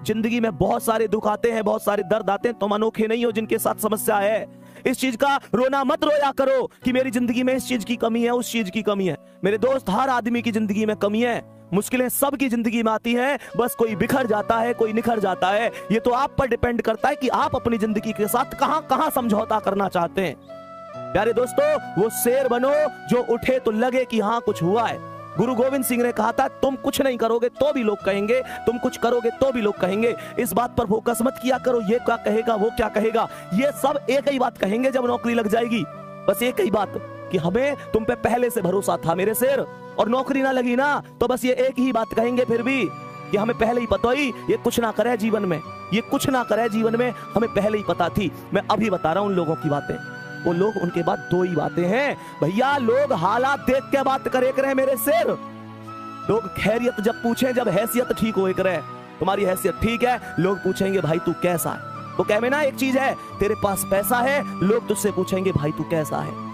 जिंदगी में बहुत सारे दुख आते हैं, बहुत सारे दर्द आते हैं, तुम अनोखे नहीं हो जिनके साथ समस्या है। इस चीज का रोना मत रोया करो कि मेरी जिंदगी में इस चीज की कमी है, उस चीज की कमी है। मेरे दोस्त, हर आदमी की जिंदगी में कमी है, मुश्किलें सबकी जिंदगी में आती हैं, बस कोई बिखर जाता है, कोई निखर जाता है। ये तो आप पर डिपेंड करता है कि आप अपनी जिंदगी के साथ कहां कहां समझौता करना चाहते हैं। प्यारे दोस्तों, वो शेर बनो जो उठे तो लगे कि हाँ कुछ हुआ है। गुरु गोविंद सिंह ने कहा था, तुम कुछ नहीं करोगे तो भी लोग कहेंगे, तुम कुछ करोगे तो भी लोग कहेंगे। इस बात पर फोकस मत किया करो, ये क्या कहेगा, वो क्या कहेगा। ये सब एक ही बात कहेंगे जब नौकरी लग जाएगी। बस एक ही बात कि हमें तुम पे पहले से भरोसा था मेरे शेर, और नौकरी ना लगी ना तो बस ये एक ही बात कहेंगे फिर भी कि हमें पहले ही पता ही ये कुछ ना करे जीवन में, ये कुछ ना करे जीवन में, हमें पहले ही पता थी। मैं अभी बता रहा हूं उन लोगों की बातें। वो लोग, उनके बाद दो ही बातें हैं भैया, लोग हालात देख के बात करे करे मेरे शेर। लोग खैरियत जब पूछे, जब हैसियत ठीक हो करे, तुम्हारी हैसियत ठीक है, लोग पूछेंगे भाई तू कैसा है। वो कहे में ना एक चीज है, तेरे पास पैसा है, लोग तुझसे पूछेंगे भाई तू कैसा है।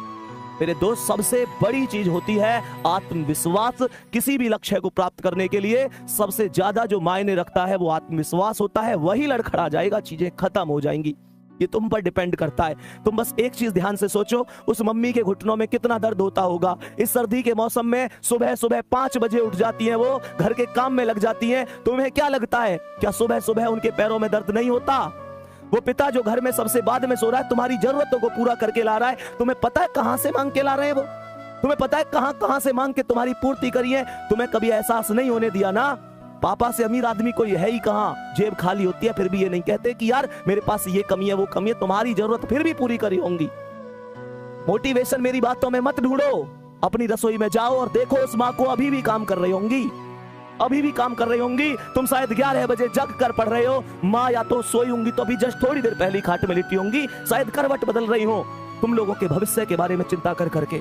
मेरे दोस्त, सबसे बड़ी चीज होती है आत्मविश्वास। किसी भी लक्ष्य को प्राप्त करने के लिए सबसे ज्यादा जो मायने रखता है वो आत्मविश्वास होता है। वही लड़खड़ा जाएगा, चीजें खत्म हो जाएंगी। ये तुम पर डिपेंड करता है। तुम बस एक चीज ध्यान से सोचो, उस मम्मी के घुटनों में कितना दर्द होता होगा। इस सर्दी के मौसम में सुबह सुबह 5 बजे उठ जाती हैं, वो घर के काम में लग जाती हैं। तुम्हें क्या लगता है, क्या सुबह सुबह उनके पैरों में दर्द नहीं होता? वो पिता जो घर में सबसे बाद में सो रहा है, तुम्हारी जरूरतों को पूरा करके ला रहा है, तुम्हें पता है कहां से मांग के ला रहे हैं वो? तुम्हें पता है कहां कहां से मांग के तुम्हारी पूर्ति करी है? तुम्हें कभी एहसास नहीं होने दिया ना। पापा से अमीर आदमी कोई है ही कहां, जेब खाली होती है, फिर भी ये नहीं कहते कि यार मेरे पास ये कमी है, वो कमी है। तुम्हारी जरूरत फिर भी पूरी करी होंगी। मोटिवेशन मेरी बातों में मत ढूंढो, अपनी रसोई में जाओ और देखो उस माँ को अभी भी काम कर रही होंगी, अभी भी काम कर रही होंगी। तुम शायद 11 बजे जग कर पढ़ रहे हो, माँ या तो सोई होंगी तो अभी जस्ट थोड़ी देर पहले खाट में लिटी होंगी, शायद करवट बदल रही हो। तुम लोगों के भविष्य के बारे में चिंता कर करके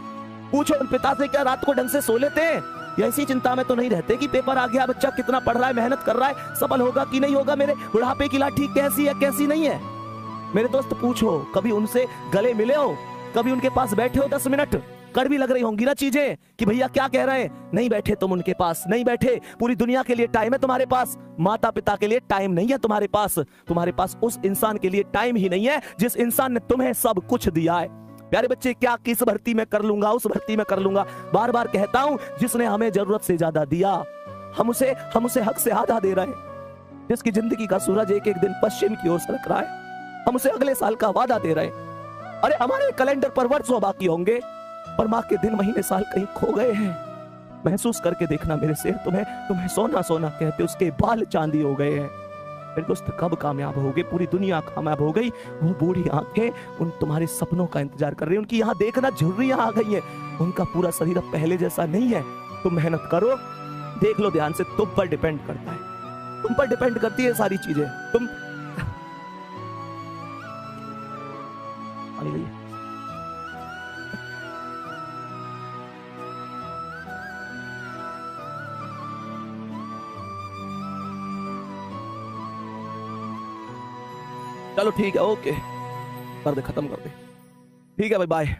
पूछो उन पिता से, क्या रात को ढंग से सो लेते हैं? या इसी चिंता में तो नहीं रहते कि पेपर आ गया, बच्चा कितना पढ़ रहा है, मेहनत कर रहा है, सफल होगा कि नहीं होगा, मेरे बुढ़ापे की लाठी कैसी है कैसी नहीं है। मेरे दोस्त पूछो, कभी उनसे गले मिले हो, कभी उनके पास बैठे हो 10 मिनट? कर भी लग रही होंगी ना चीजें कि भैया क्या कह रहे हैं। नहीं बैठे तुम उनके पास, नहीं बैठे। पूरी दुनिया के लिए टाइम है तुम्हारे पास, माता पिता के लिए टाइम नहीं है तुम्हारे पास। तुम्हारे पास उस इंसान के लिए टाइम ही नहीं है जिस इंसान ने तुम्हें सब कुछ दिया है। प्यारे बच्चे, क्या किस भर्ती में कर लूंगा, उस भर्ती में कर लूंगा, बार बार कहता हूं, जिसने हमें जरूरत से ज्यादा दिया, हम उसे हक से आधा दे रहे हैं। जिसकी जिंदगी का सूरज एक एक दिन पश्चिम की ओर सरक रहा है, हम उसे अगले साल का वादा दे रहे हैं। अरे हमारे कैलेंडर पर वर्षों बाकी होंगे, पर माँ के दिन महीने साल कहीं खो गए हैं। महसूस करके देखना मेरे शेर, तुम्हें सोना सोना कहते उसके बाल चांदी हो गए हैं। मेरे दोस्त, कब कामयाब होगे? पूरी दुनिया कामयाब हो गई, वो बूढ़ी आंखें उन तुम्हारे सपनों का इंतजार कर रही है। उनकी यहाँ देखना झुर्रियां आ गई है, उनका पूरा शरीर अब पहले जैसा नहीं है। तुम मेहनत करो, देख लो ध्यान से, तुम पर डिपेंड करता है, तुम पर डिपेंड करती है सारी चीजें। तुम चलो ठीक है, ओके कर दे, खत्म कर दे। ठीक है भाई, बाय।